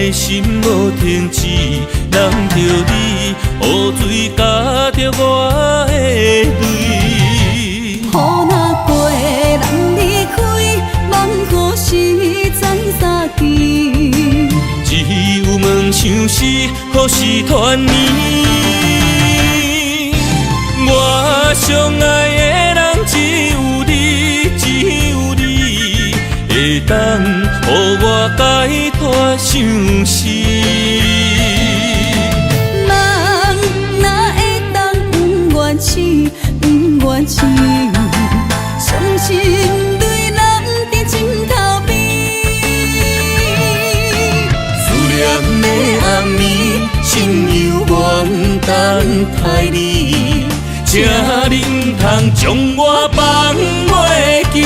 的心无停止，难着你雨水加着我的泪。雨若过，人离开，望何时再相见？只有问像是何时团圆？我相爱的人只有你，只有你会当予我解脱相思。人哪会当不愿痴，不愿痴？伤心对人在枕头边，思念的暗暝，心犹原等待你，请恁通将我放袂记。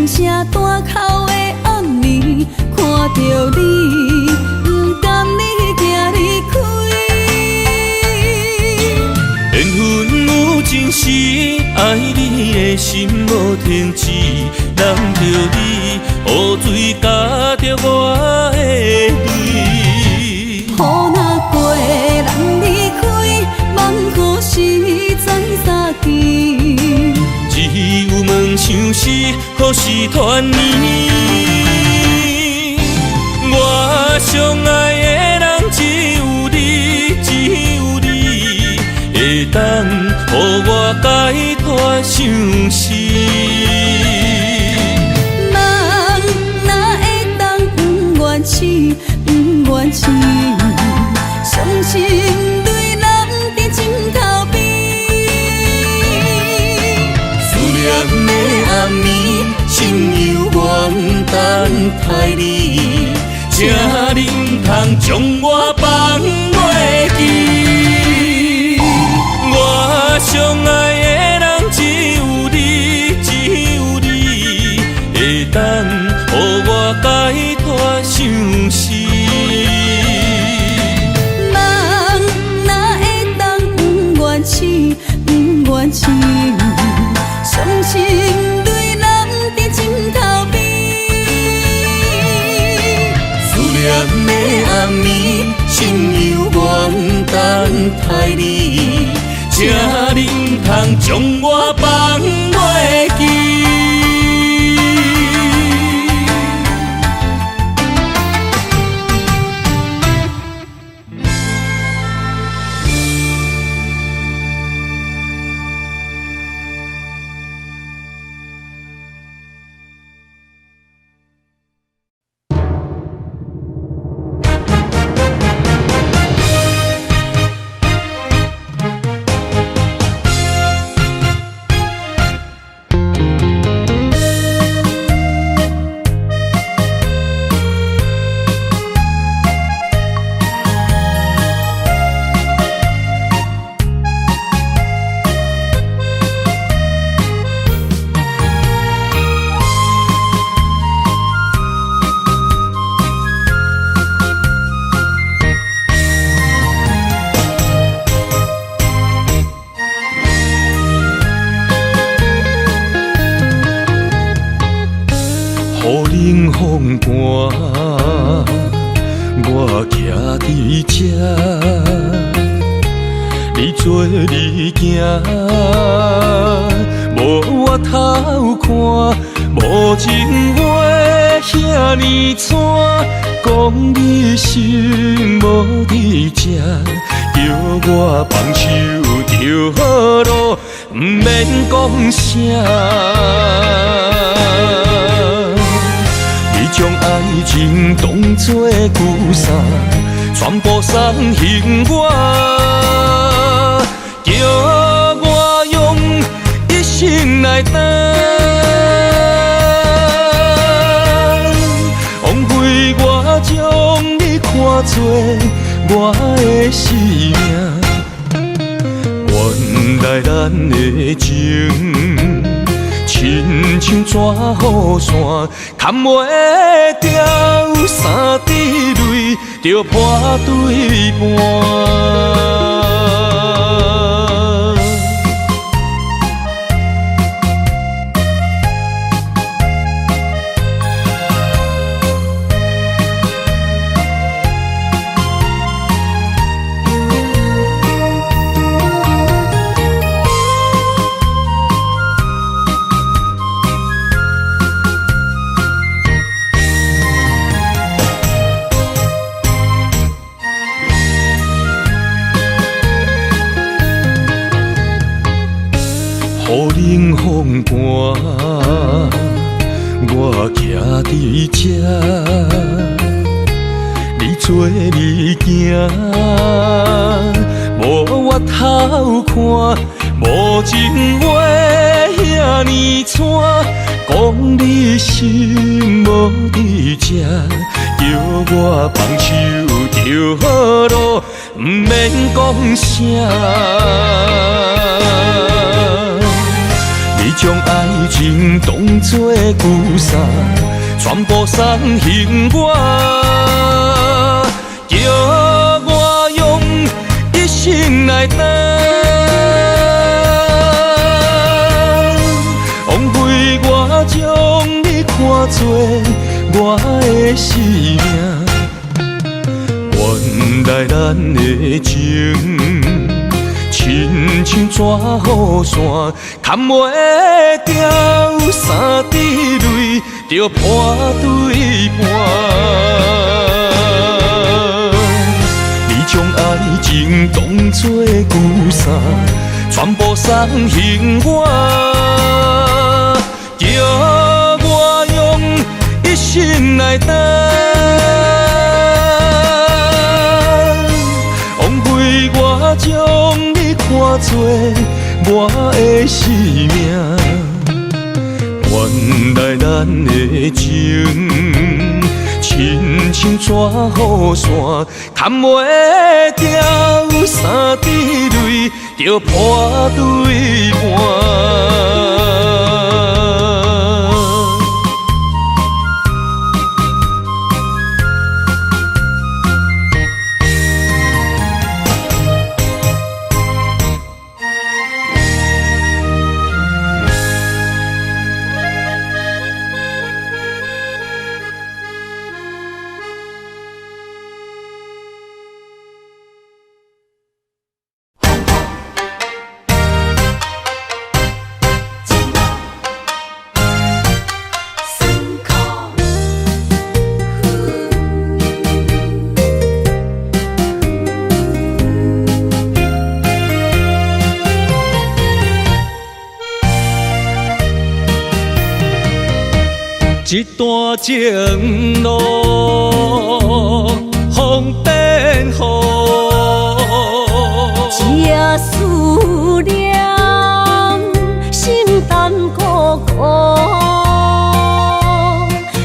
声大口的暗暝，看着你，不甘你行离开。缘分有情时，爱你的心无停止，难着你雨水加着我的泪。雨若过，人离开，望何时再相见？只有问像是何时团圆？我相爱的人只有你，只有你会当予我解脱相思。人哪会当不愿痴，不愿痴？伤心对人在枕头边。念的暗暝，心犹原等待你，请恁通将我放袂记。我相爱的人只有你，只有你会当予我解脱相思。人哪会当不愿痴，不愿痴？伤心对人在枕头边，思念的暗暝，心犹原等待你，请恁通将我放袂记。冷风寒，我徛伫这，你做你行，无我头看，无情话遐尼惨，讲你心无伫这，叫我放手就好咯，毋免讲啥。将爱情当作旧衫，全部送还我，叫我用一生来等，枉费我将你看作我的生命。原来咱的情，亲像纸雨伞，牵袂掉三滴泪，就破对半。雨冷风寒，我徛伫这，你做你行，无我头看，无情话遐尼惨，讲你心无伫这，叫我放手就好咯，毋免讲啥。你将爱情当作旧衫，全部送还我，叫我用一生来等，枉费我将你看作我的生命。原来咱的情，亲像纸雨伞，牵袂掉三滴泪，就破对半。你将爱情当作旧衫，全部送还我，叫我用一生来等，枉费我将你看作我的生命。原来咱的情，亲像纸雨伞，牵袂掉三滴泪，就破对半。一段情路风变雨，一夜思念，心淡孤孤。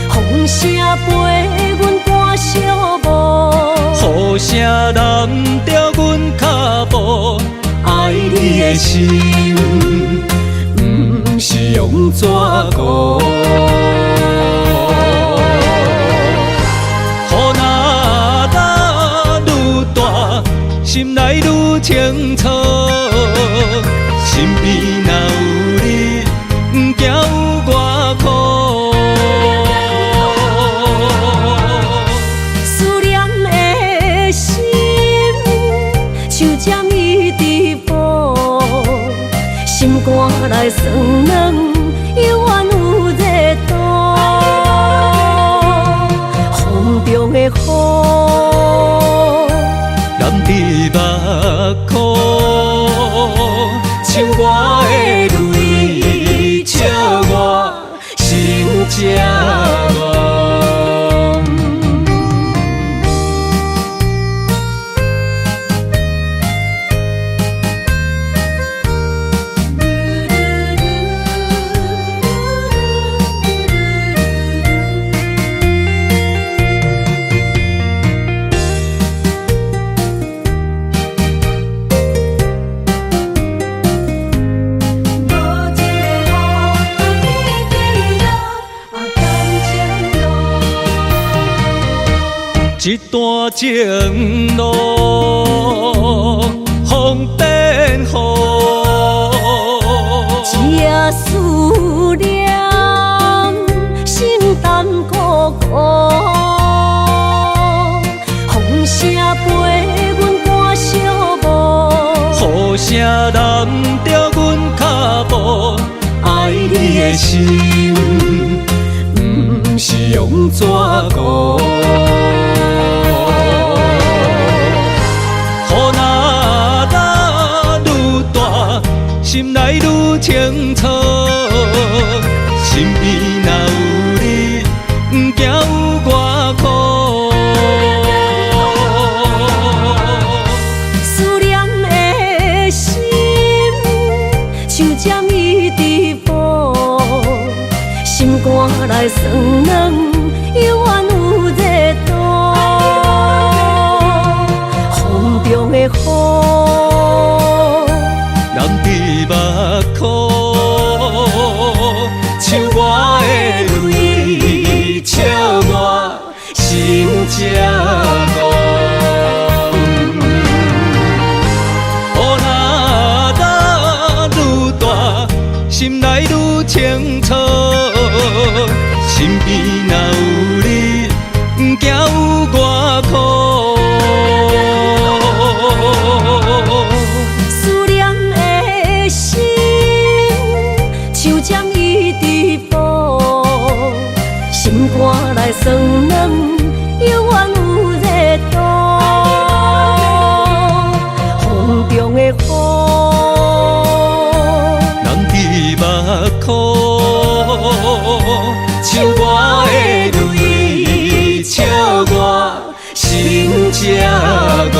风声陪阮赶小步，雨声染着阮脚步，爱你的心，不是用纸糊。心内愈清楚，身边若有你，不惊有我苦。思念的心像针伊伫补，心肝内酸软，犹原有热度。风中的雨，染伫目眶，像我的泪，笑我心正乱。一段情路风变雨，这思念心淡孤孤，风声陪阮赶小步，雨声染着阮脚步，爱你的心不是用纸糊。心内愈清楚，心边若有你，不惊有我苦。思念的心像针伊伫phủ，心肝内酸软，犹原有热度。风中的雨。目眶，像我的泪，笑我心这戆。雨若愈大，心内愈清楚，心边若有你，不惊有我苦。心肝内酸软，犹原有热度。风中的雨，人伫目眶，像我的泪，笑我心这戆。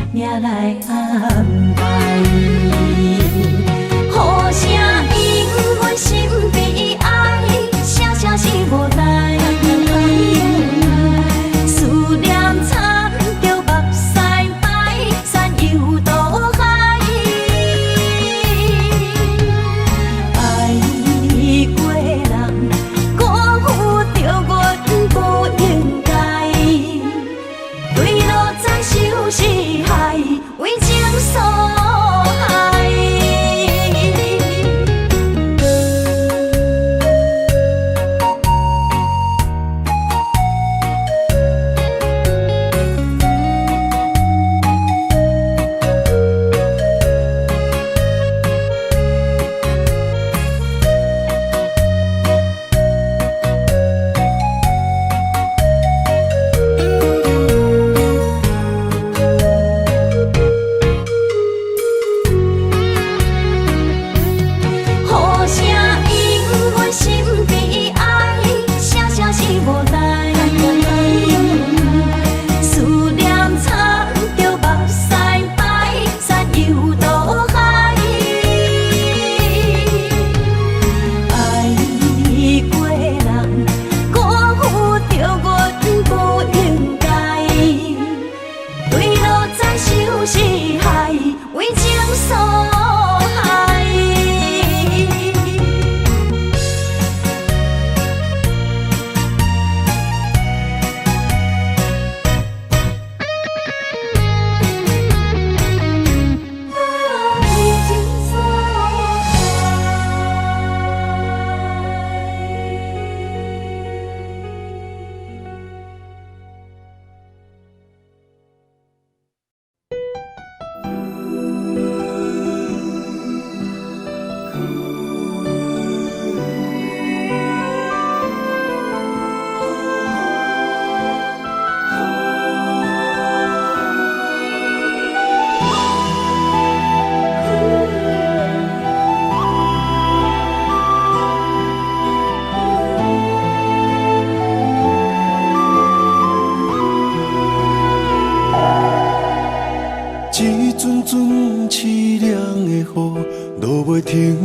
命来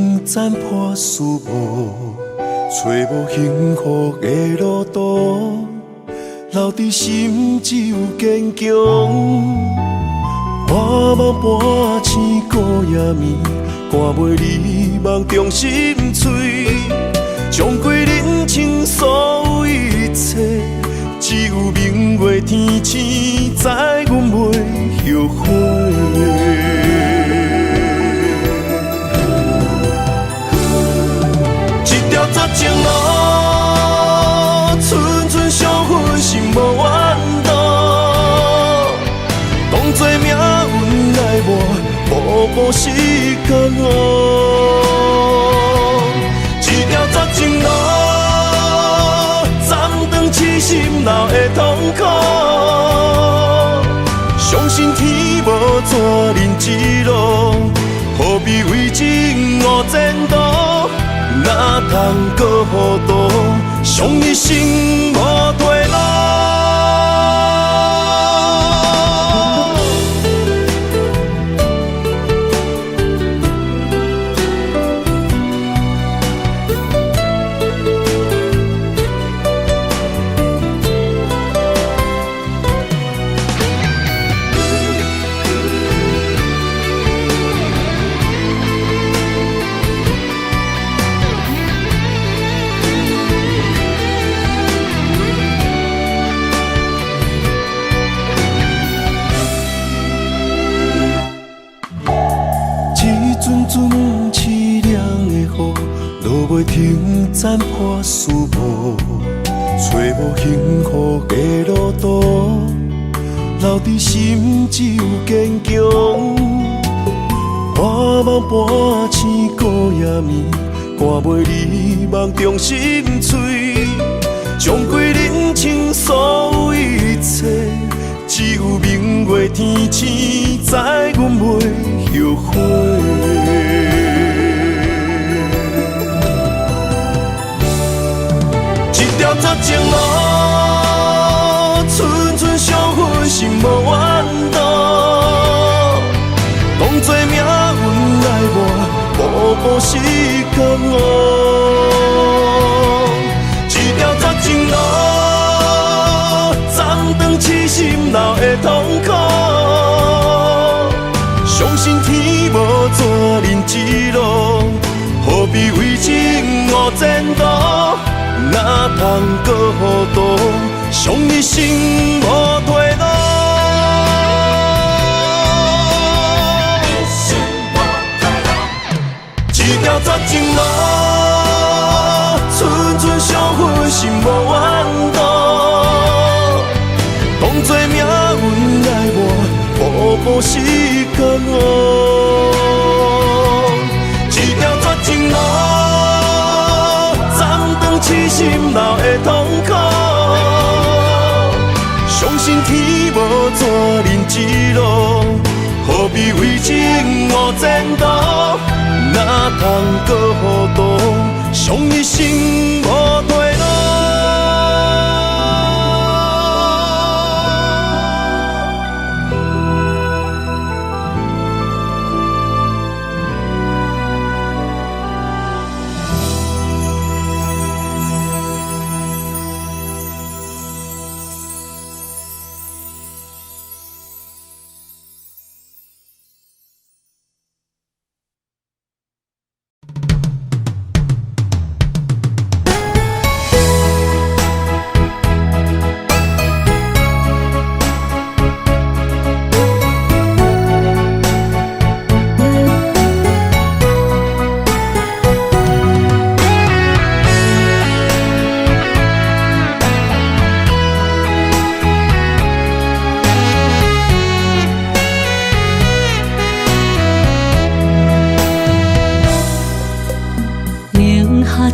停暂破思无，找无幸福的路途，留伫心只有坚强。我梦半醒孤夜眠，赶袂你梦中心碎，将归人生所有一切，只有明月天星知阮袂后悔。一条绝情路，寸寸相分，心无怨妒。当作命运来磨，步步是甘哦。一条绝情路，暂断痴心闹的痛苦。相信天无绝人之路，何必为情误前途？哪通搁糊涂，伤一生无退路。阵凄凉的雨，落袂停，暂破思无，找无幸福的路途，留伫心只有坚强。我梦半醒孤夜眠，赶袂你梦中心碎，将归人生所有一切，只有明月天星知阮袂后悔。一条绝情路，寸寸相分，心无怨妒。当作命运来磨，步步是甘哦。一条绝情路，暂断痴心闹的痛苦。相信天无绝人之路，何必为情误前途？哪通搁糊涂，伤一生无退路。一条绝情路，寸寸相分，心无怨妒。当作命运来磨，步步是甘哦。一条绝情路，痴心闹的痛苦，相信天无绝人之路，何必为情误前途？哪通搁糊涂，伤一生无退路。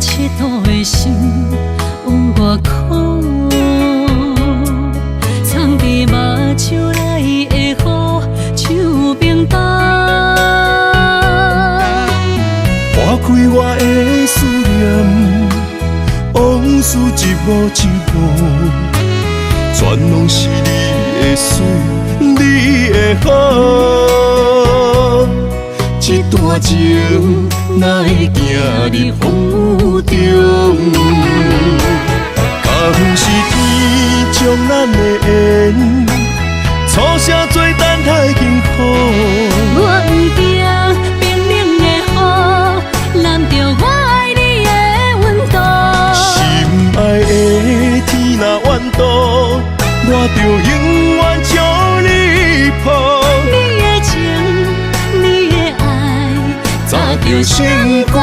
七度的心有外苦，藏伫目睭内的雨，手冰冻。划开我的思念，往事一幕一幕，全拢是你的水，你的好。一段情哪会行入风雨中？敢是天将咱的缘，初声做等待幸福。我不惊冰冷的雨，淋着我爱你的温度。心爱的天若怨妒，我就永远将你抱。你的情，你的爱，早就想过的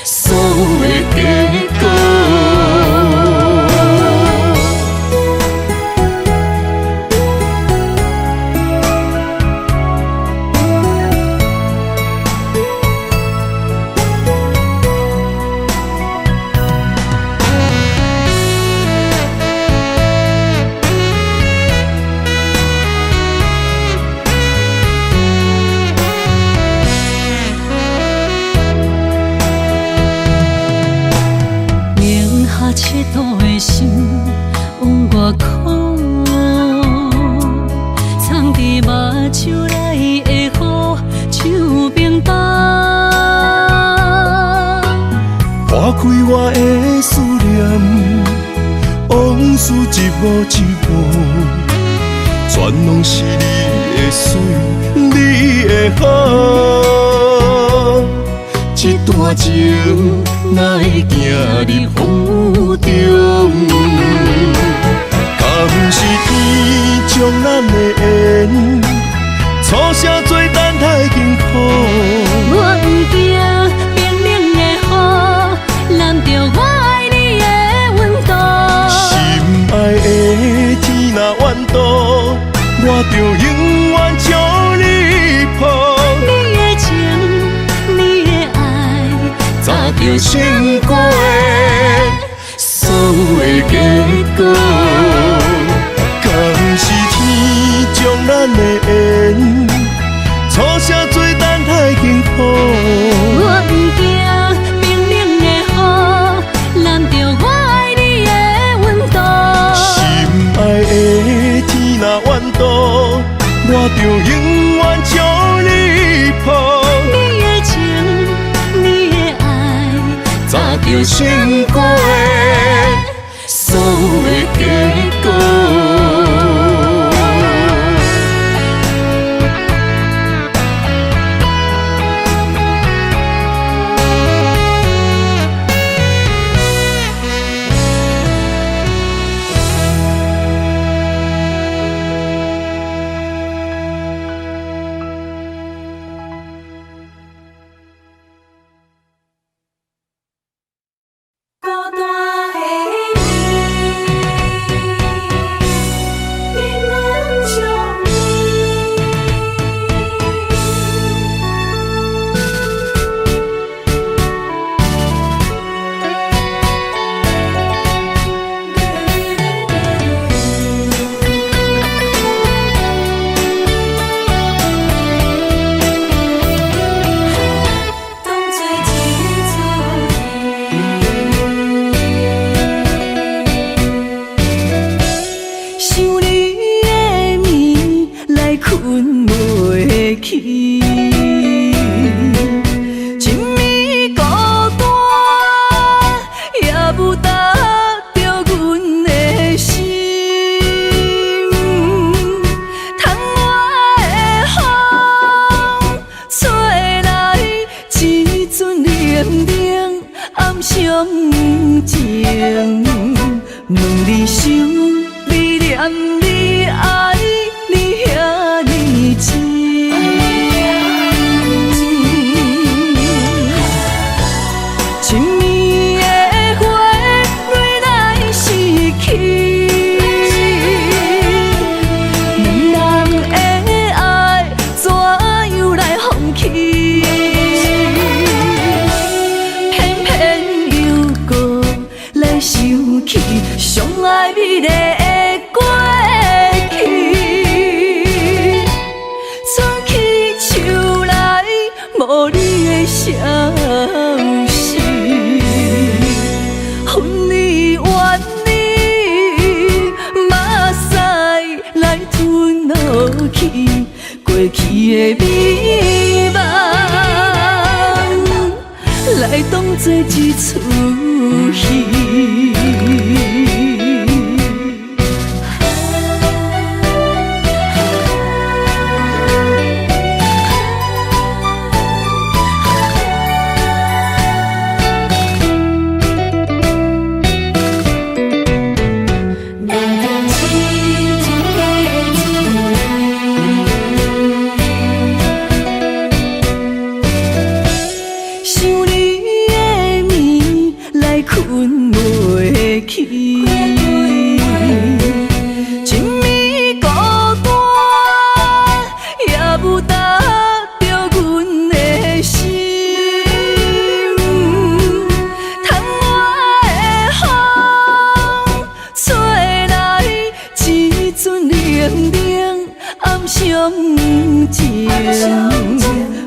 所有的结果。切度的心往外哭，藏伫目睭内的雨，手冰冻。划开我的思念，往事一幕一幕，全拢是你的水，你的好。这段情哪会行入风雨中？敢是天将咱的缘，初声做等待幸福。我不惊冰冷的雨，淋着我爱你的温度。心爱的天若怨妒，我就永远将你抱。你的情，你的爱，早就想过的所有的结果。敢是天将咱的缘，初声做等待幸福。我不惊冰冷的雨，淋着我爱你的温度。心爱的天若怨妒，我就永远将你抱。你的情，你的爱，早就想过的所有的结果。过去的美梦。来当作一出戏。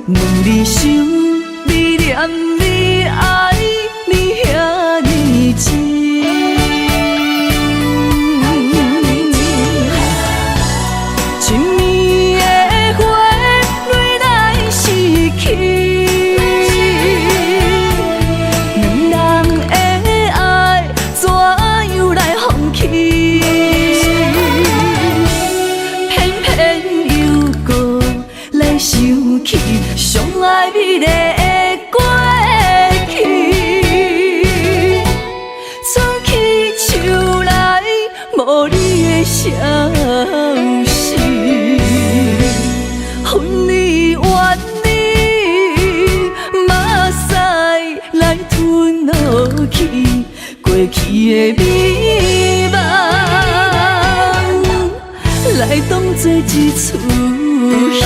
问你想，你念你爱，你遐尼情。亲暝的花，蕊来逝去，两人的爱怎样来放弃？偏偏又搁来想起上爱美丽的过去，吹起树来无你的消息，恨你怨你，马屎来吞落去过去的美梦，来当作一出戏。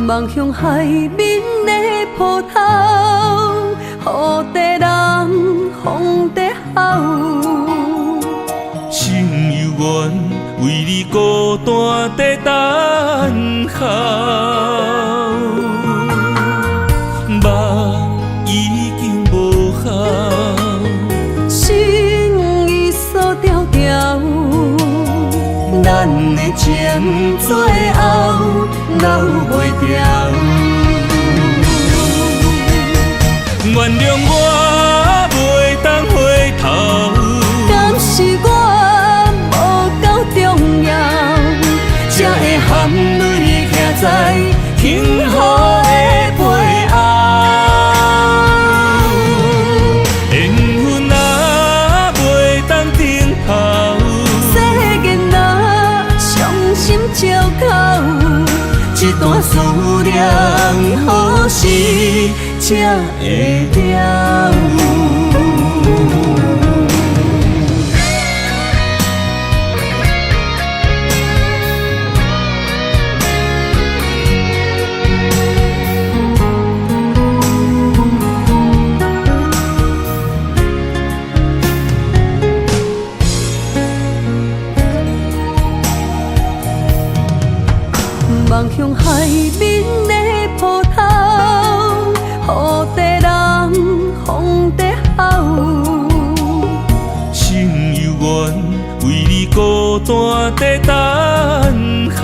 望向海面的波涛，雨地人，风地吼。心犹原为你孤单在等候，梦已经无效，心已锁条条，咱的情最后留袂掉。原谅我袂当回头，敢是我无够重要，才会含泪徛在幸福的背后。缘分若袂当停靠，世间若伤心借口，一段思念何时才会了？望向海面的波涛，雨地人，风地吼。心犹原为你孤单在等候，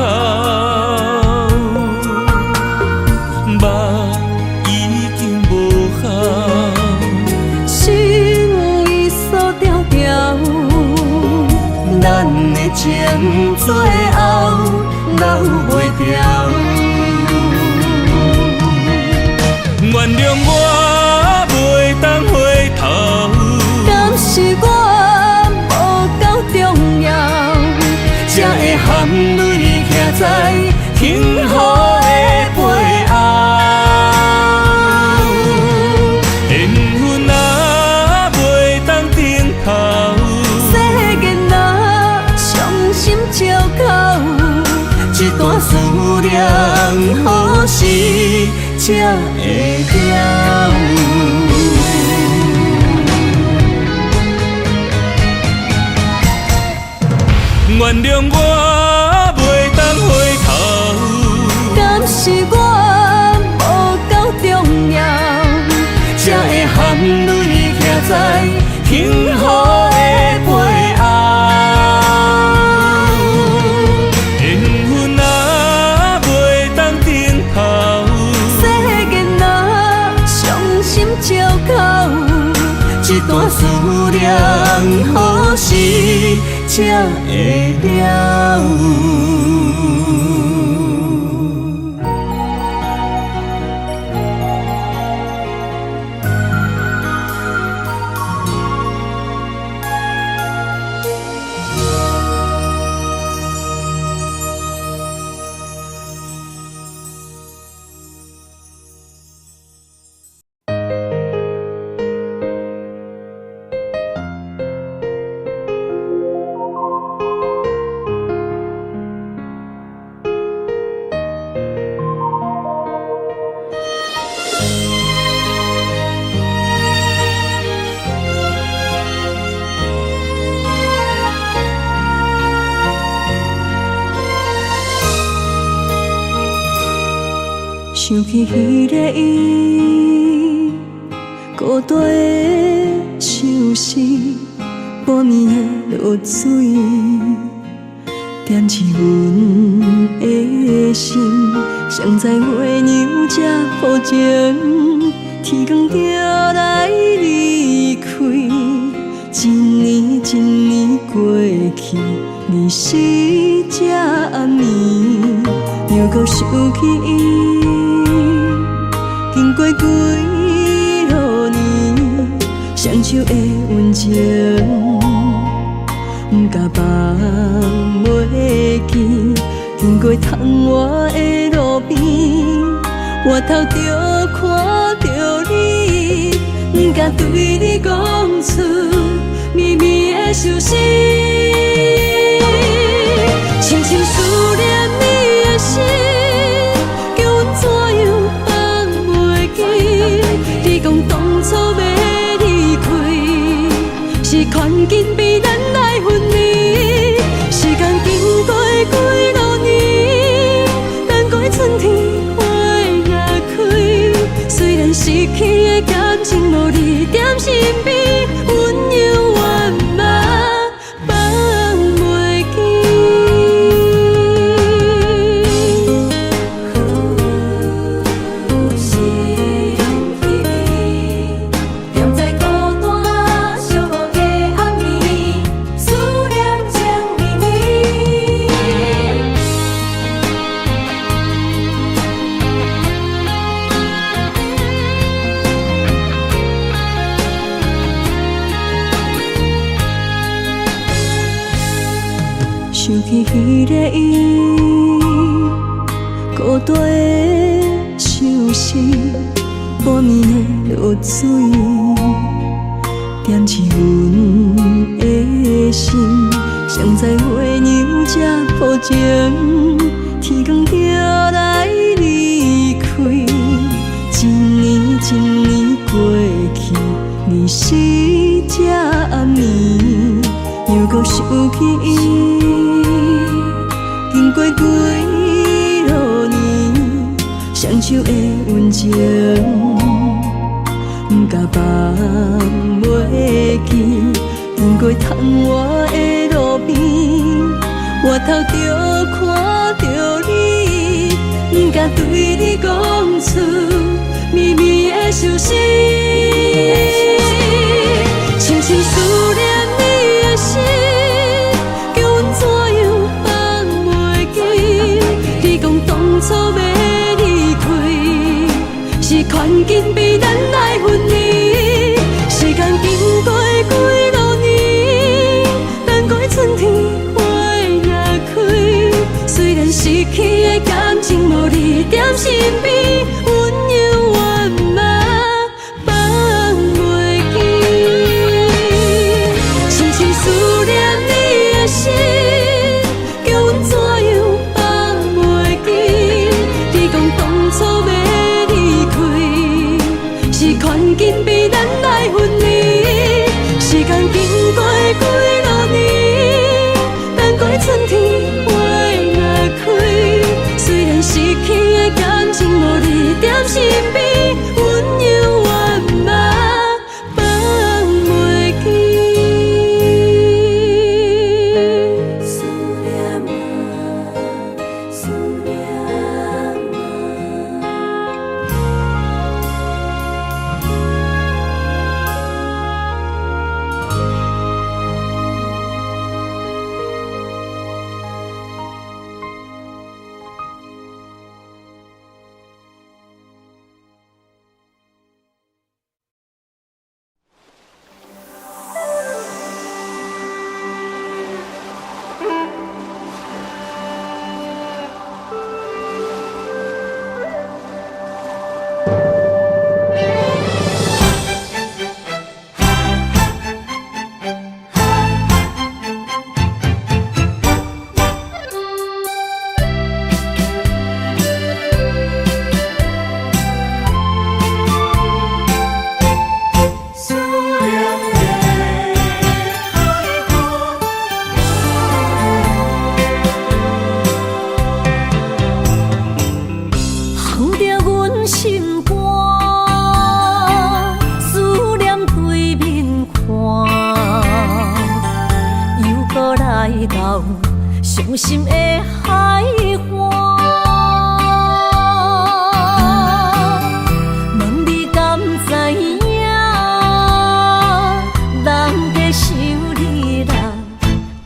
梦已经无效，心已锁条条，咱的情最后留袂掉。才会了。原谅我袂当回头，敢是我无够重要，才会含泪徛在幸福的背后。缘分啊，袂当等候，世间啊，伤心借口，一段思念，何时才会了？想起迄个伊，孤单的相思，半暝的落水，点起阮的心。谁知月娘这抱情，天光就来离开。一年一年过去，日时这暗暝，又搁想起伊。经过几落年，双手的温情，不甲放袂记。经过窗外的路边，我头就看到你，不敢对你讲出秘密的相思。深深思念你的心，叫阮怎样？你讲当初要离开，是权紧逼咱来分离。时间经过几落年，等过春天花也开。虽然失去的感情无你踮身边，阮永远嘛放袂想起迄个伊，孤单的相思，半暝的落水，点起阮的心。谁知月娘这抱情，天光就来离开。一年一年过去，日时这暗暝，又搁想起伊。经过几落年，双手的温情，不甲放袂记。经过窗外的路边，我头就看到你，不敢对你讲出秘密的相思。深深思念你的心，叫阮怎样放袂记。你讲当初要离开，是权紧逼咱来分离。时间经过几落年，等过春天花也开。虽然失去的感情无你踮身边，阮永远嘛放袂记。深深思念你的心，叫阮怎样放袂记。你讲当初要离紧紧被咱来分离。时间经过几落年，等过春天花若开。虽然失去的感情无你踮身边，温柔圆满放袂记。思念啊，思念伤心的海岸，问你敢知影？人在想你啦，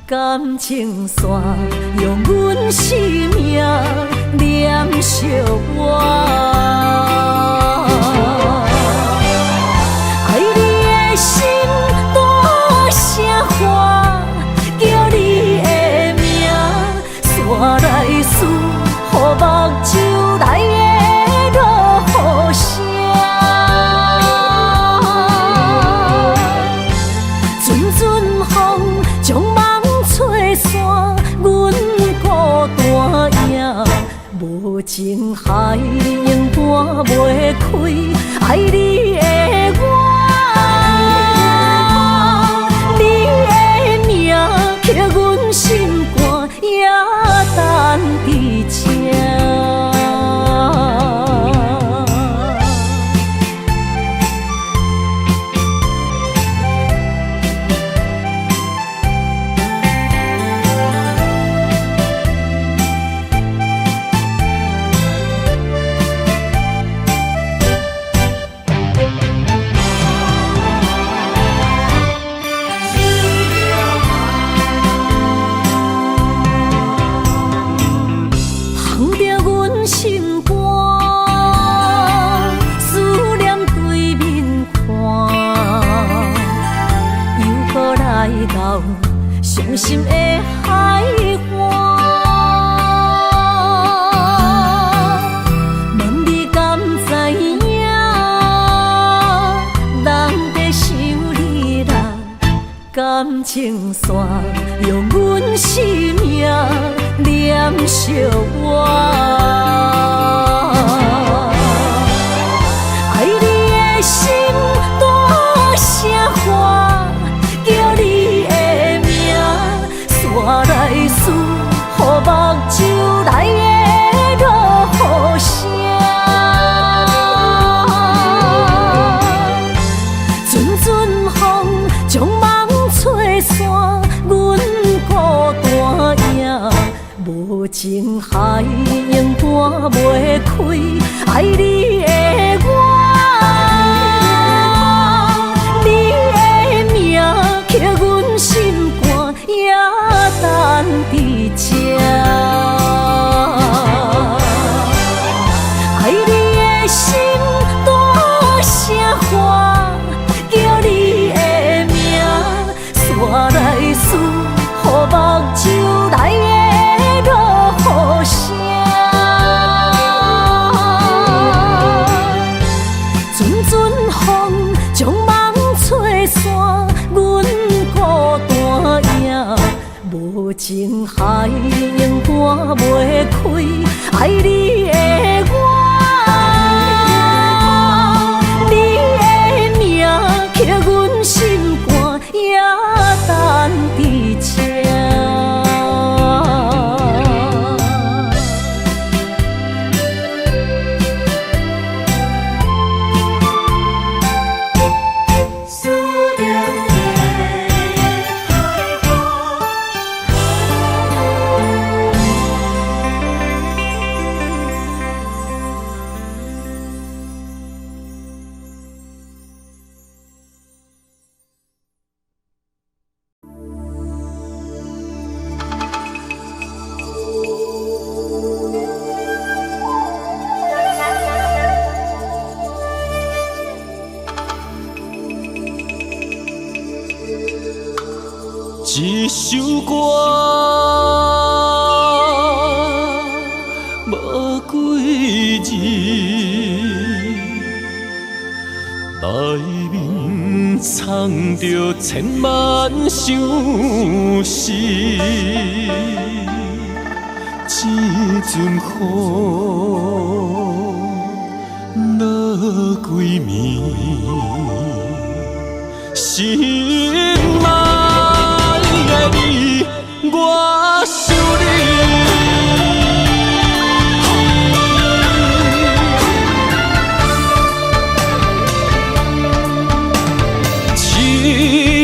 感情线用阮生命念惜我。爱你的心大声喊，叫你的名，山来思，予目睭内的落雨声。阵阵风将梦吹散，阮孤单影，无情海永搬袂开，爱你的我。刻阮心肝，也等伫这。伤心的海岸，问你敢知影？人在想你啦，感情线用阮生命念惜我。爱你的心大声喊，叫你的名，山来思，予目睭内的落雨声。阵阵风将梦吹散，阮孤单影，无情海永搬袂开，爱你的我。刻阮心肝，也等伫这。爱你的心大声喊，叫你的名，山来思，予目睭内的落雨声。阵阵风将梦吹散，阮孤单影，无情海永搬袂开，爱你的我，你的一首歌，无几字，内面藏着千万相思。这阵雨落几暝，心爱的你，我想你。凄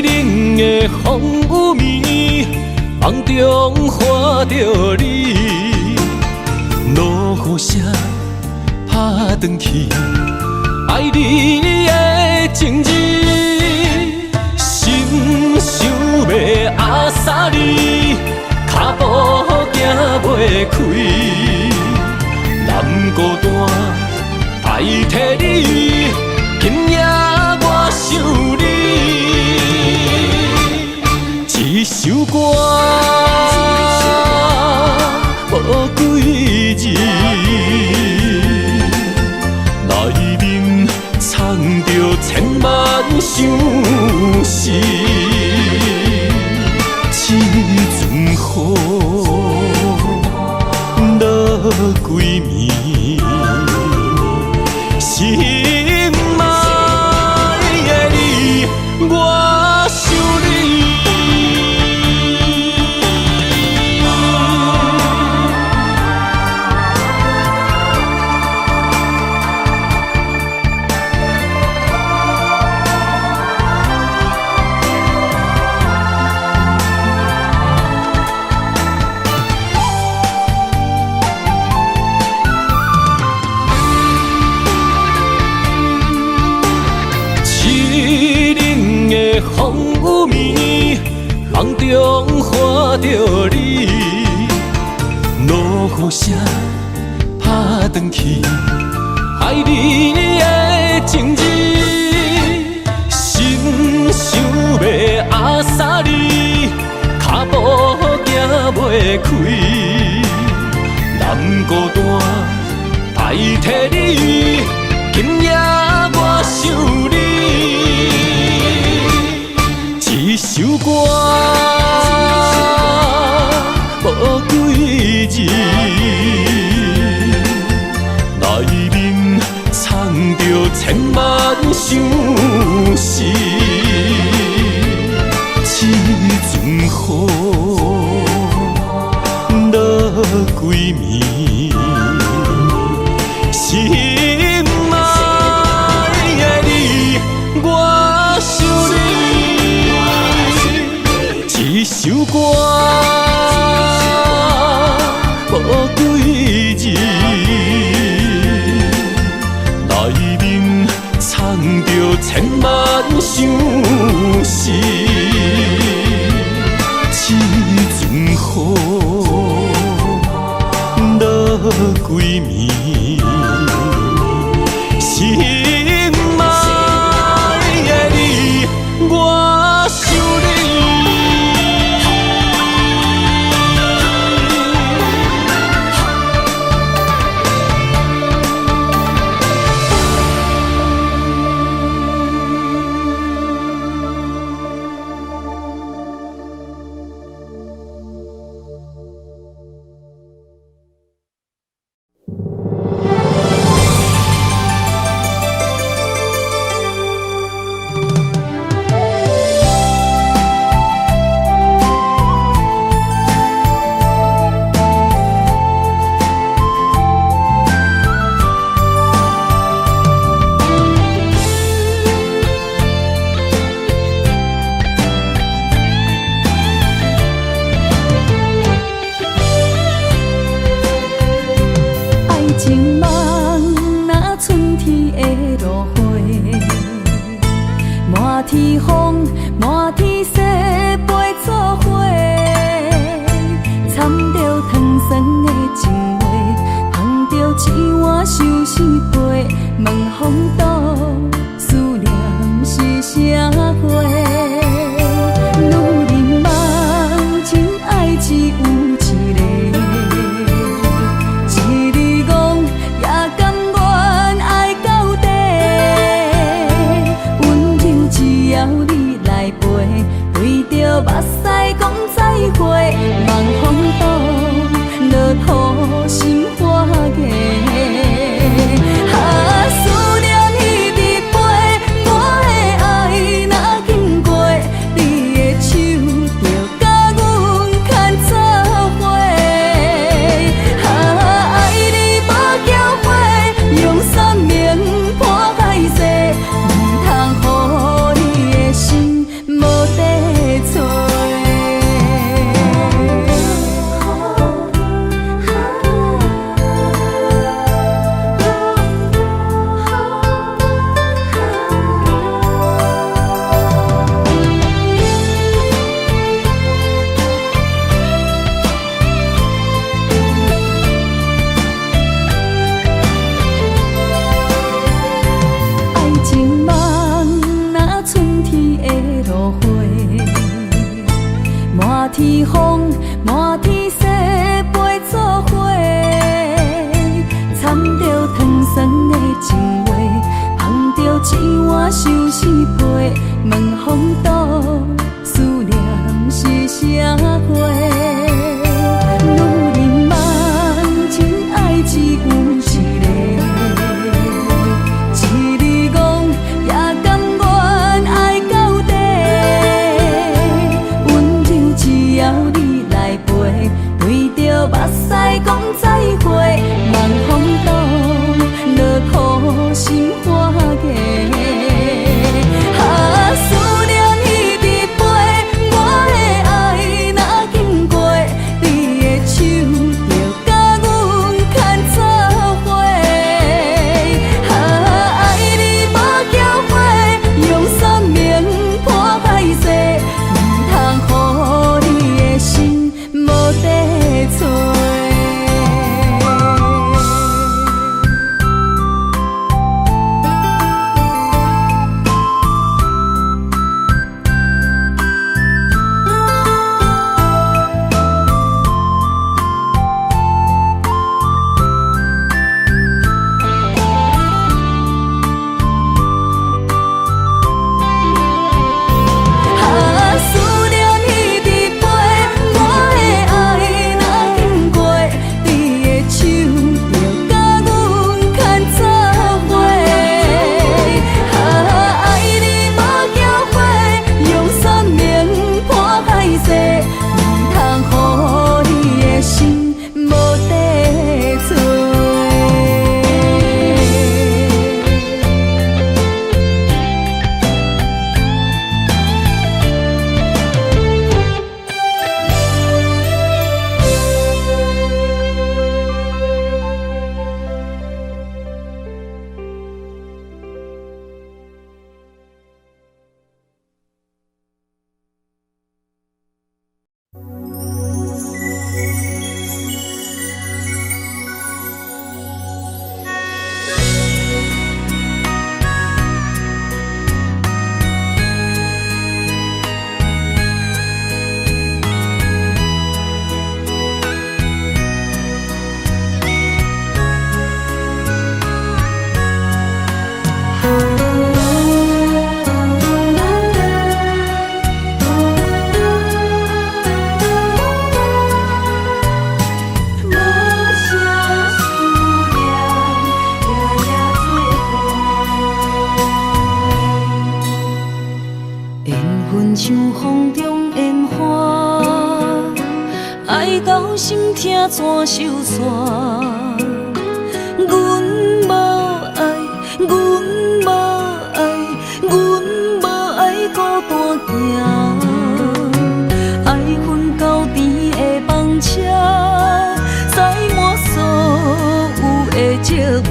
冷的风雨暝，梦中看着你，落雨声打转去，爱你的情字。想要阿萨里，脚步行袂开，南孤单代替你，今夜我想你。一首歌，无几字，内面藏着千万相思。这阵雨落几暝，心爱的你，我想你。风雨暝，梦中看着你，落雨声打转去，爱你的情字。心想要阿萨里，脚步行袂开，南孤单代替你，今夜我想你。一首歌，无几字，内面藏着千万相思。这阵雨落几暝，心爱的你，我想你。一首歌，无几字，内面藏着千万相思。这阵雨落几暝，心爱的你，我想你。情梦那春天的落花，满天风，满天雪，陪作伙，掺着糖酸的情话，捧着一碗相思杯，问风度思念是啥货？女人梦。是陪问风度，思念是啥货？女人梦真爱只有一个，一字讲也甘愿爱到底。温柔只要你来陪，对着目屎讲再会，望风度落土心花嫁。思念一直飞，我的爱若经过，你的手就甲阮牵做伙。爱你无缴费，用生命破海誓，唔通予你的心无地找。像风中烟花，爱到心痛怎收煞？阮无爱，阮无爱，阮无爱孤单行，爱恨交织的房车，载满所有的寂寞。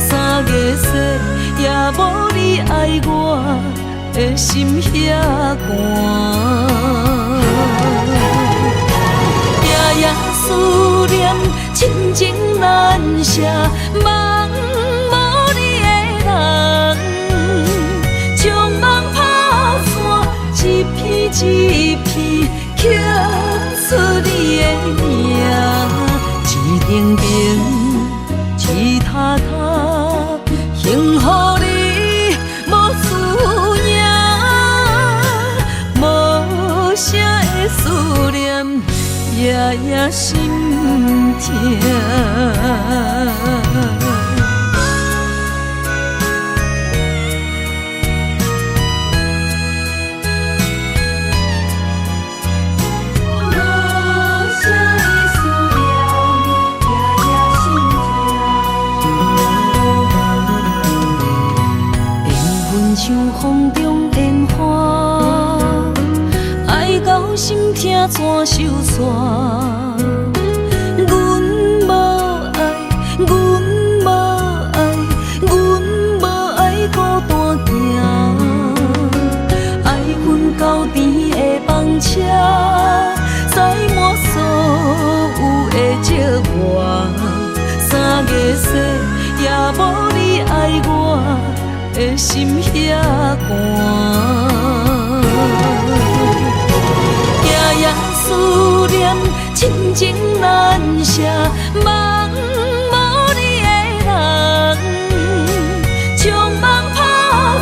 3月雪也无你爱我。的心遐寒，夜夜思念，亲情难舍，望无你的人，将梦打散，一片一片刻出你的名，一丁丁，一塔塔，幸福你。谁的思念，夜夜心痛。像风中烟花，爱到心痛怎收煞？阮无爱，阮无爱，阮无爱孤单行，爱恨交织的房车，载满所有的寂寞。3月雪也无你爱我。的心遐寒，夜夜思念，亲情难舍，望无你的人，将梦打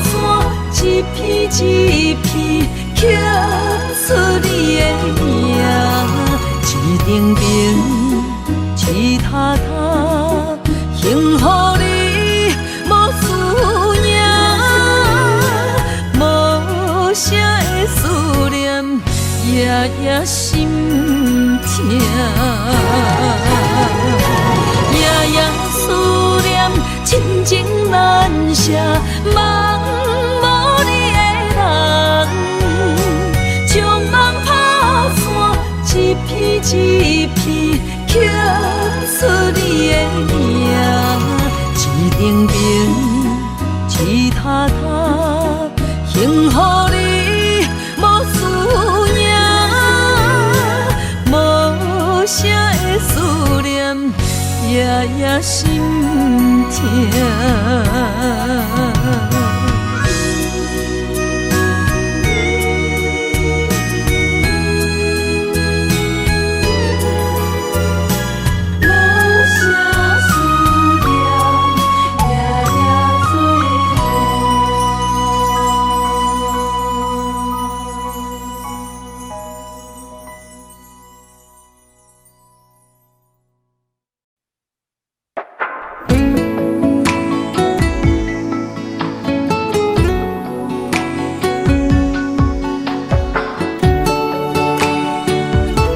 散，一片刻出你的名，一定定，一塔塔，幸福你无思念，无声的思念，夜夜心痛，夜夜思念，亲情难舍，梦无你的人，将梦打散，一片一片刻出你的名，一定定，一塔塔，幸福你无思念，无声的思念，夜夜心痛。永远等待。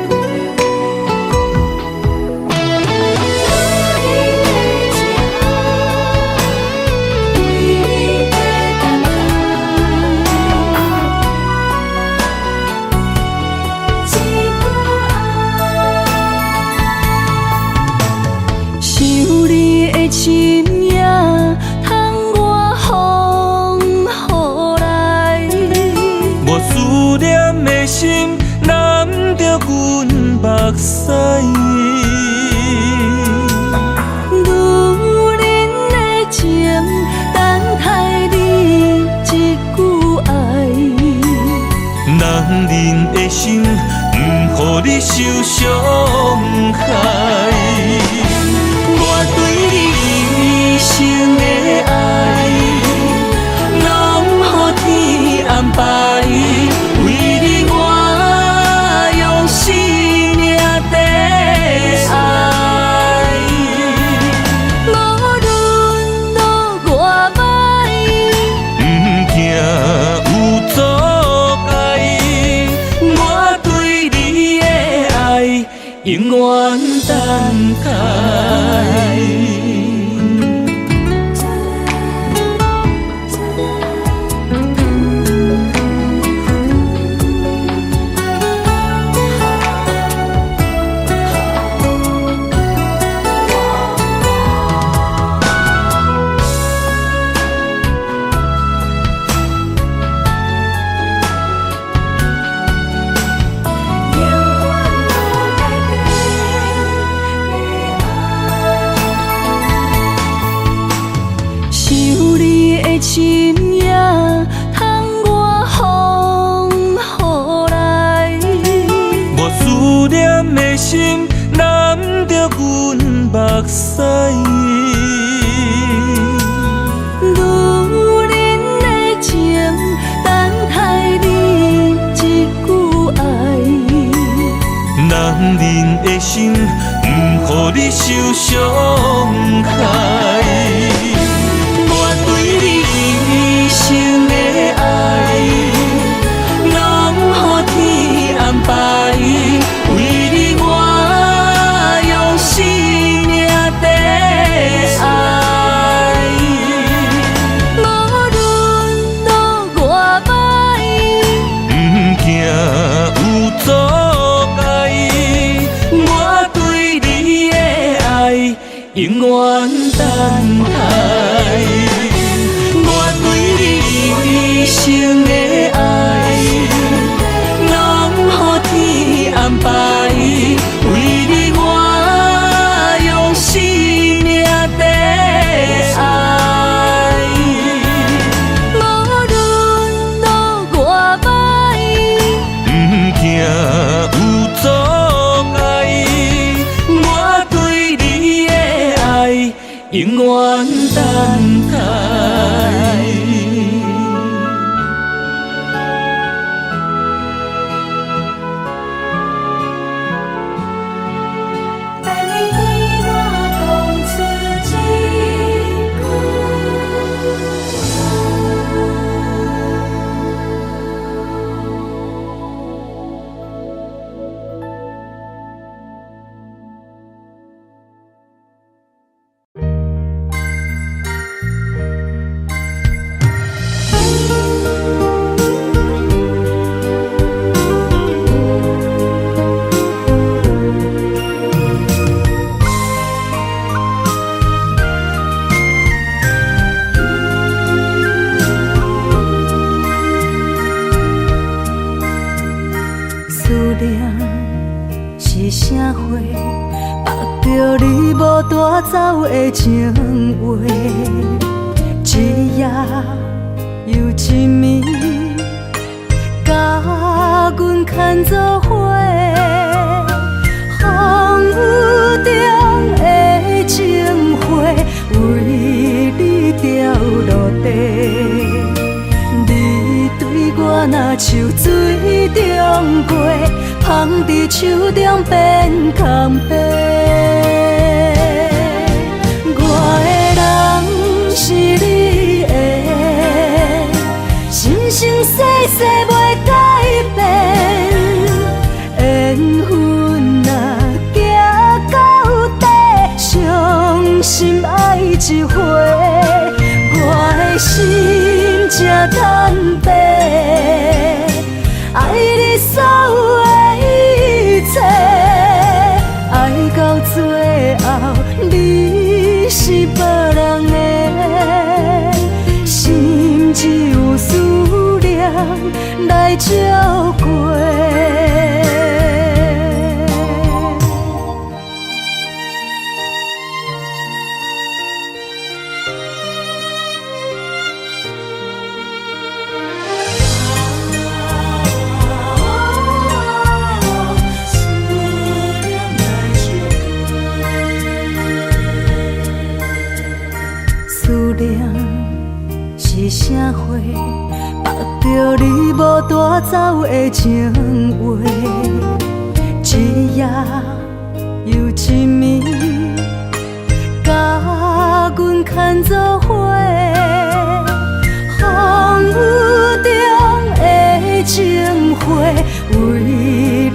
深夜，窗外风雨来，我思念的心难着阮目屎。女人的情，等待你一句爱。男人的心，不予你受伤害。生的爱，拢予天安排。为你我用生命在爱。无论路偌歹，不惊有阻碍。我对你的爱，永远等待。生的爱，拢予天安排。为你我用生命在爱。无论路偌歹，不惊有阻碍。我对你的爱，永远等待。走的情话，一夜又一暝，甲阮牵做伙。风雨中的情花，为你掉落地。你对我若像水中过，芳伫手中变空白。我的人是你的，生生世世袂改变。缘分若行到底，伤心爱一回。我的心才坦白，爱你所有的一切，爱到最后你是别人的，心只有思念来照过。是啥货？目着你无带走的情话，一夜又一暝，甲阮牵做伙。风雨中的情花，为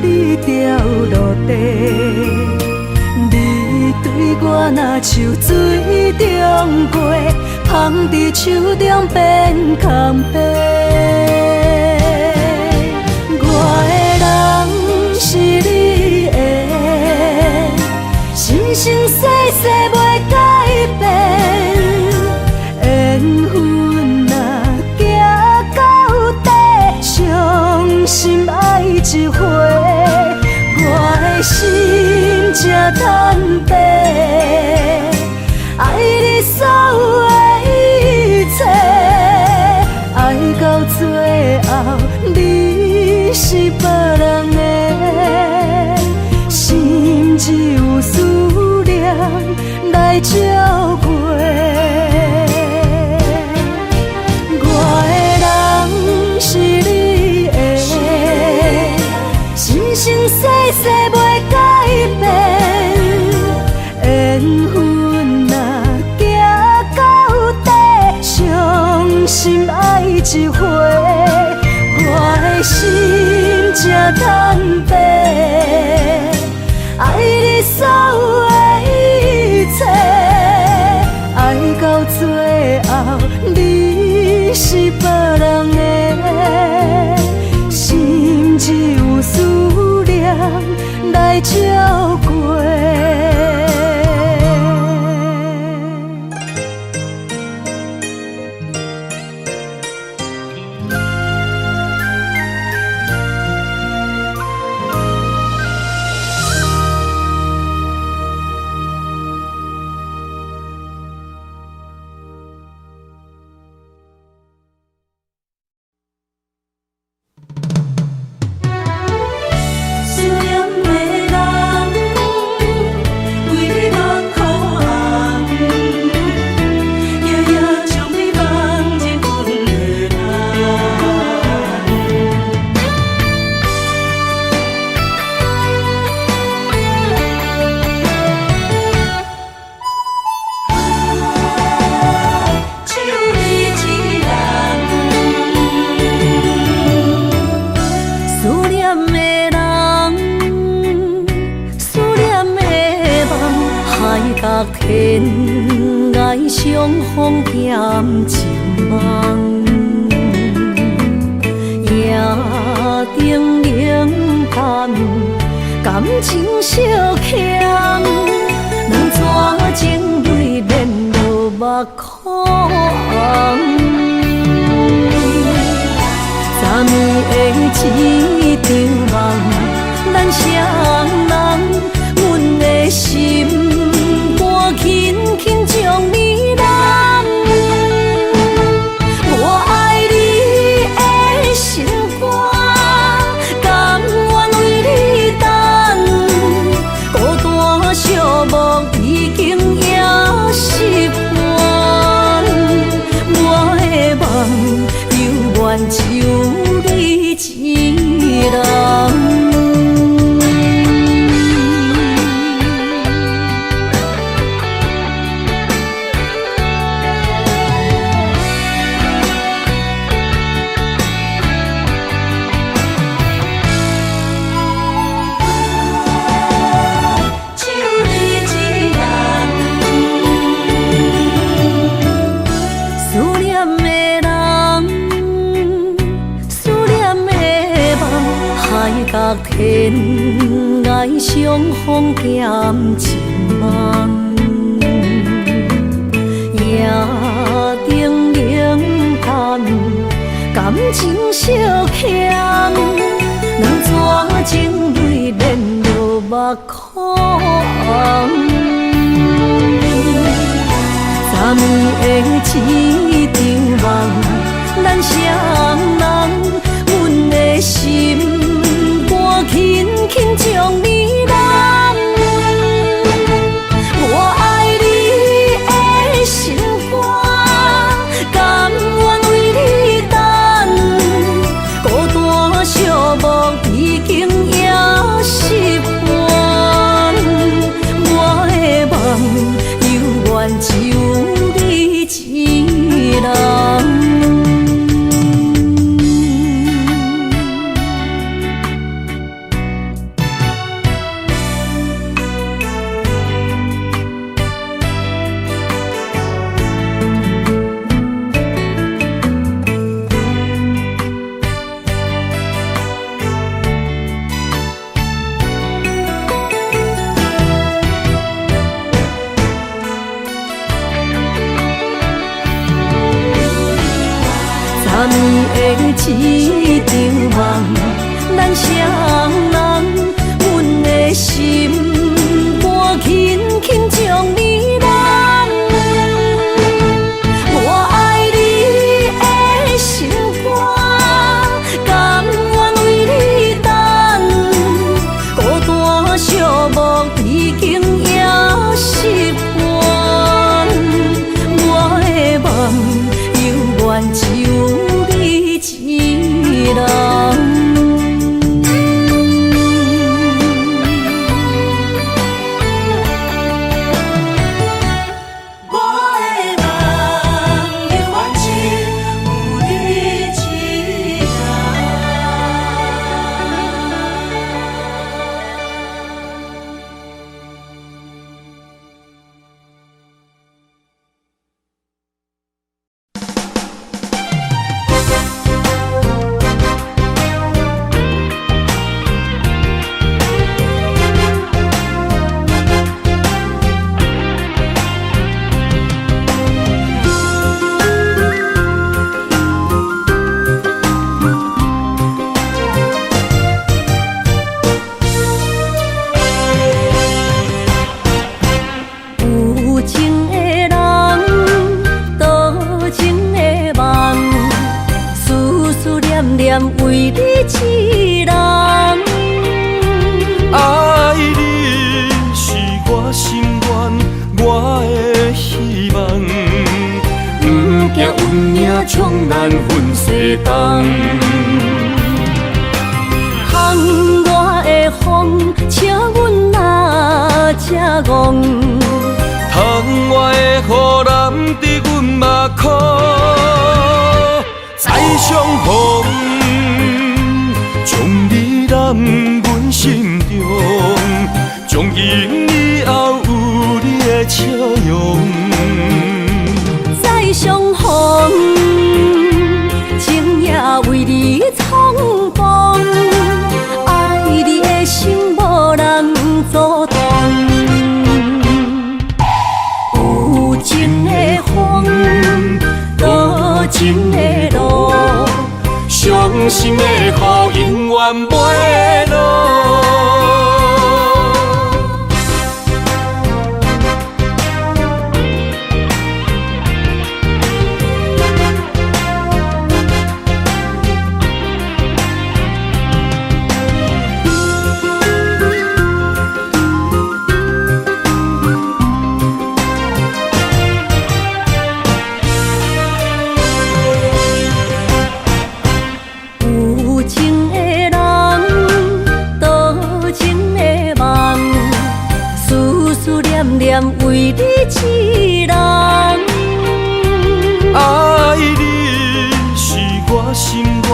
你掉落地。你对我若像水中过，芳伫手中变空白。我的人是你的，生生世世袂改变。缘分若行到底，伤心爱一回。我的心才坦白，爱你所有的一切，爱到最后你是别人的，心只有思念来照过。我的人是你的，生生世世袂改变。缘分若行到底，伤心爱一回。我的心才坦白，爱你所有的一切，爱到最后你是别人的，心只有思念来照过。天涯相逢欠情梦，夜定冷淡，感情小欠，人怎情泪连落目眶？昨暝的一场梦，咱双人，阮的心。起天涯相逢减情梦，夜灯冷淡，感情惜欠，人怎情泪连落目眶？昨暝的一场梦，咱双人，阮的心肝轻轻将你揽。我爱你的心肝，甘愿为你等，孤单寂寞已经也习惯。我的梦犹原只有你一人。昨暝的一场梦，咱双人，阮的心肝轻轻将你揽。我爱你的心肝，甘愿为你等，孤单寂寞已经也习惯。我的梦犹原只有一人。为你一人，爱你是我心愿，我的希望。不惊运命冲咱分西东，窗外的风请阮哪只戆？窗外的雨淋伫阮目眶，再相逢。将你揽阮心中，从今以后有你的笑容。再相逢，情也为你冲动，爱你的心无人阻挡。有情的风，多情的路。伤心的雨永远袂落。为你一人，爱你是我心愿，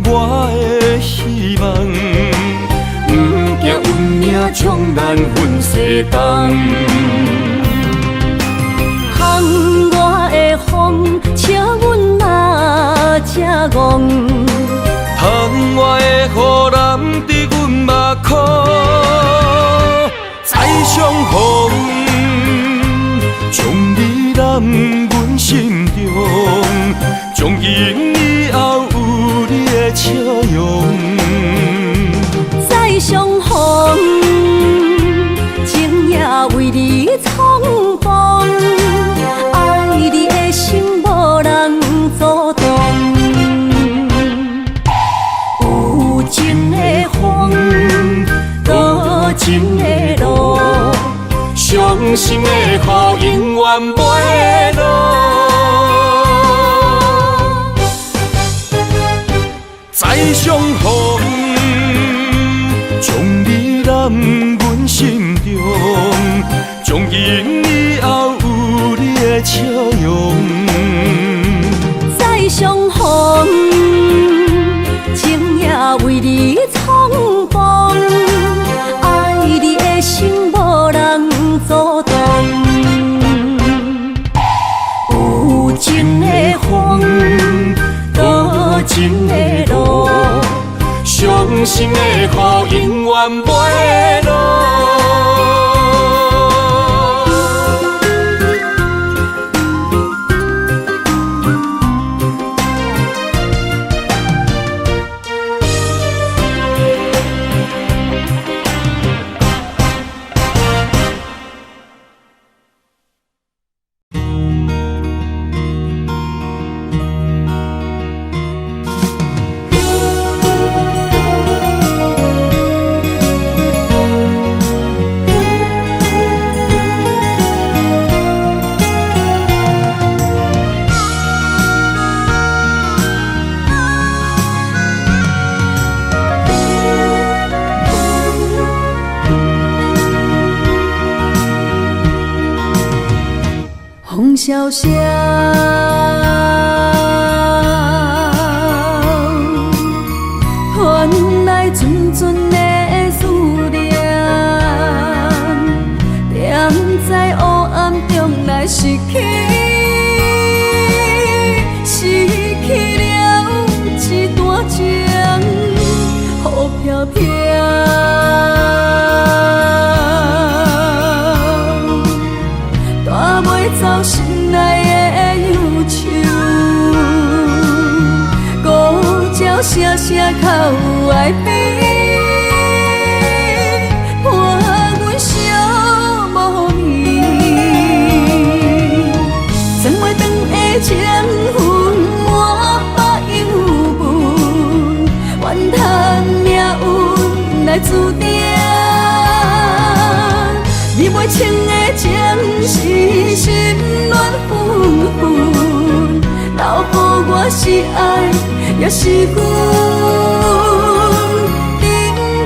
我的希望。不惊运命冲咱分西东，窗外的风请阮哪只戆？窗外的雨淋伫阮苦，再相逢，将你揽阮心中，从今以后有你的笑容。再相逢，情也为你冲动，爱你的心无人阻挡。有情的风，多情的路，伤心的雨永远袂落。再相逢，将你揽阮心中，从今以后有你的笑容。再相逢，情也为你冲动，爱你的心无人阻挡。有情的风，多情的路，伤心的雨永远袂落。风萧萧，传来阵阵的思念，踮在黑暗中来失去，失去了一段情，雨飘飘。走心内的忧愁，孤鸟声声哭哀悲，伴阮相无眠。千回长的情分满腹忧闷，怨叹命运来注定。你袂清的情是心乱纷纷，留予我是爱，也是阮，沉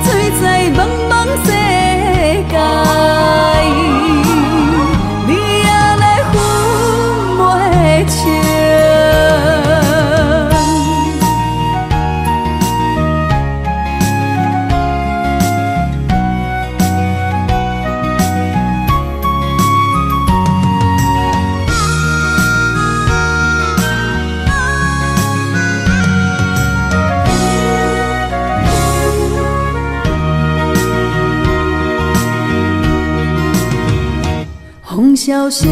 醉在茫茫世界，你也来分袂清。风萧萧，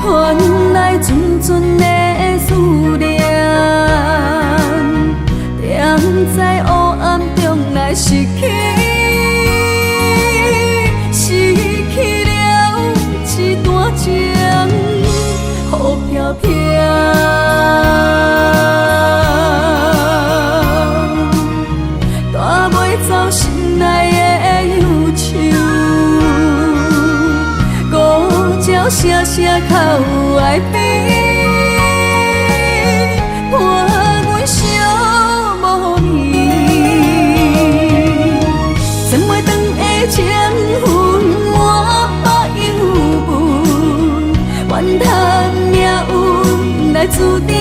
传来阵阵的思念，踮在黑暗中来失去，失去了一段情，雨飘飘。走心内的忧愁，孤鸟声声哭哀悲，伴阮相无眠。千回长的情分满腹忧闷，怨叹命运来注定。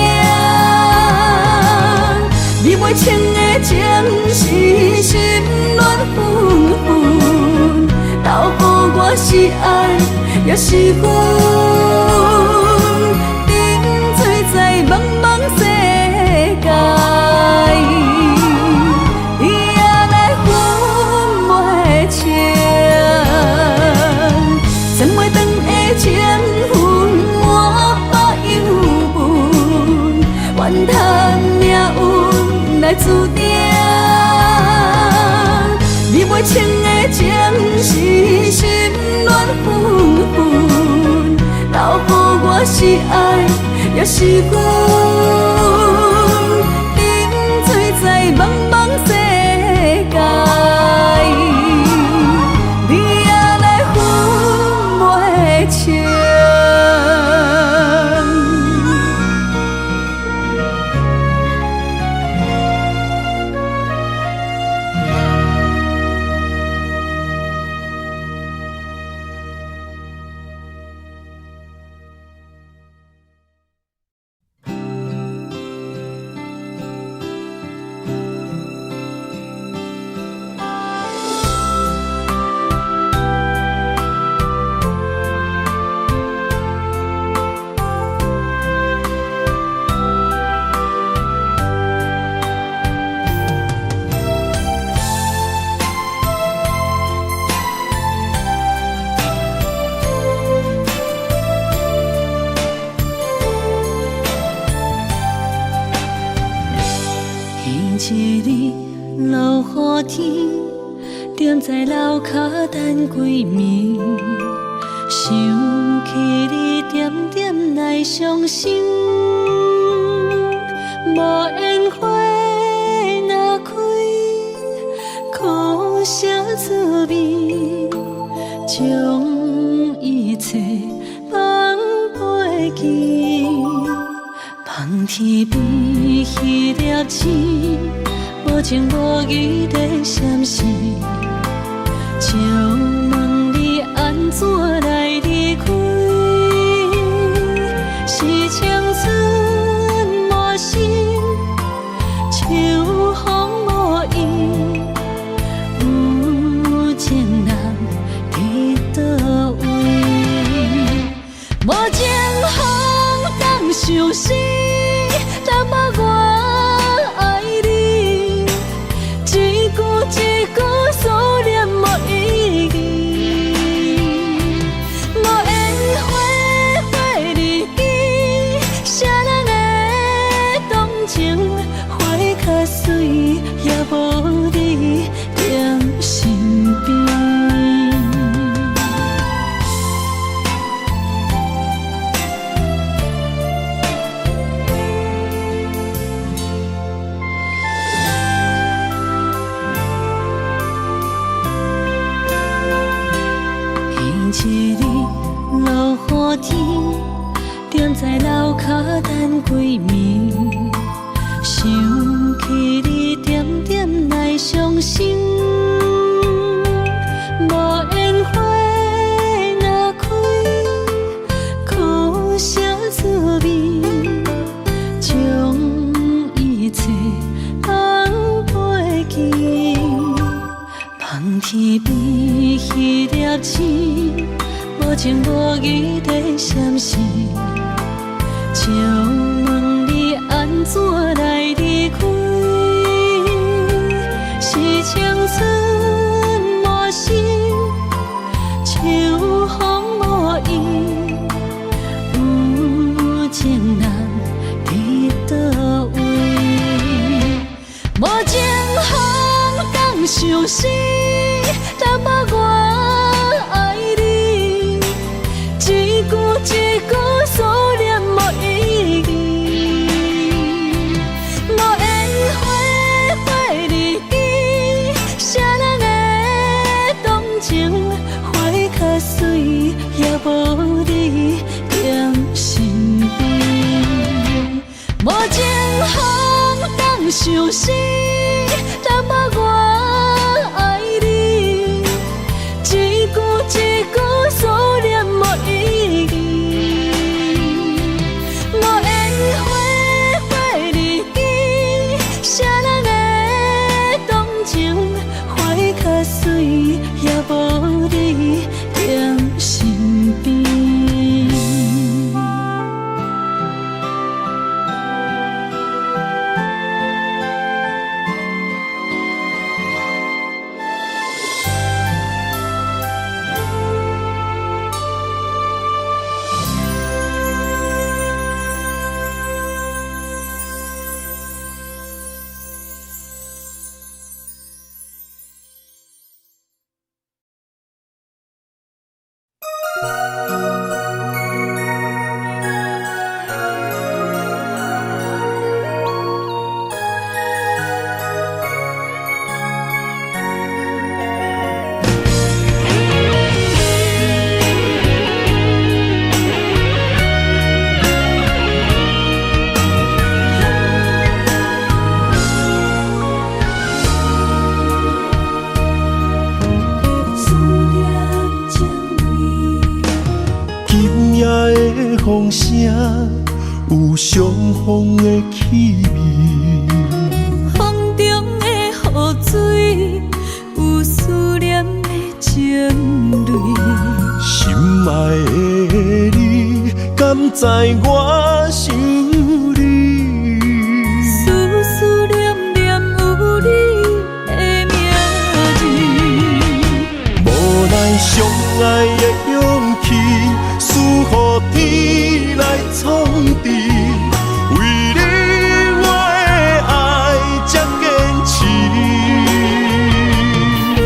你袂清的情是心乱纷纷，留予我是爱，也是阮，沉醉在茫茫世是爱，也是我，饮醉在茫茫世界，你也来分袂清。一日落雨天，踮在楼骹等归暝，想起你点点来伤心。无烟花若开，苦涩滋味，将一切放袂记。望天边迄粒星，无情无义地闪烁，借问你安怎来离开？是青春无心，秋风无意，有情人伫倒位？无情风当相思。若无我爱你，一句一句思念无意义。无烟花花日记，谁人的动情花较水，也无你踮身边。一日落雨天，踮在楼骹等归暝，想起你点点来伤心。无烟花若开，苦涩滋味，将一切放袂记。望天边迄粒星，无情无义地闪烁，借问你安怎来离开？是青春无心，秋风无意，有情人伫倒位？无情风当相思。若无我爱你，一句一句思念无意义。无烟花花日记，谁人的动情花较水，也无你踮身边。无情风当相思，若无我。一句思念无意义，无烟花花日记，谁人的动情花较水，也无你踮身边。风声，有相逢的气味。风中的雨水，有思念的情泪。心爱的你，敢知我想你？思思念念有你的名字。无奈相爱的勇气，输予天来创治。为你我的爱才坚持。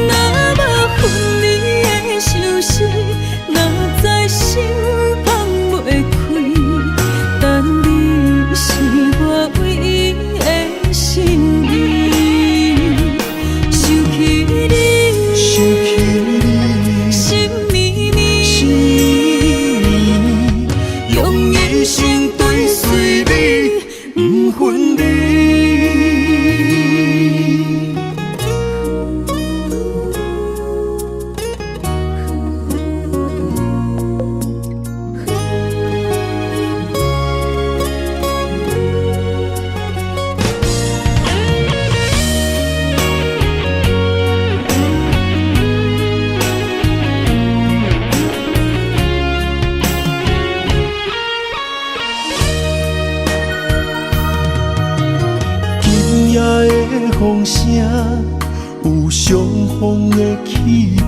若无分离的相思，哪知心放袂开。但你是我唯一的心意，想起你，心绵绵，用一生追随你，不分离。今夜的风声，有相逢的气味。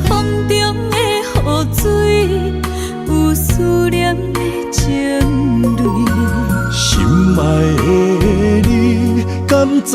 风中的雨水，有思念的情泪。心爱的你，敢知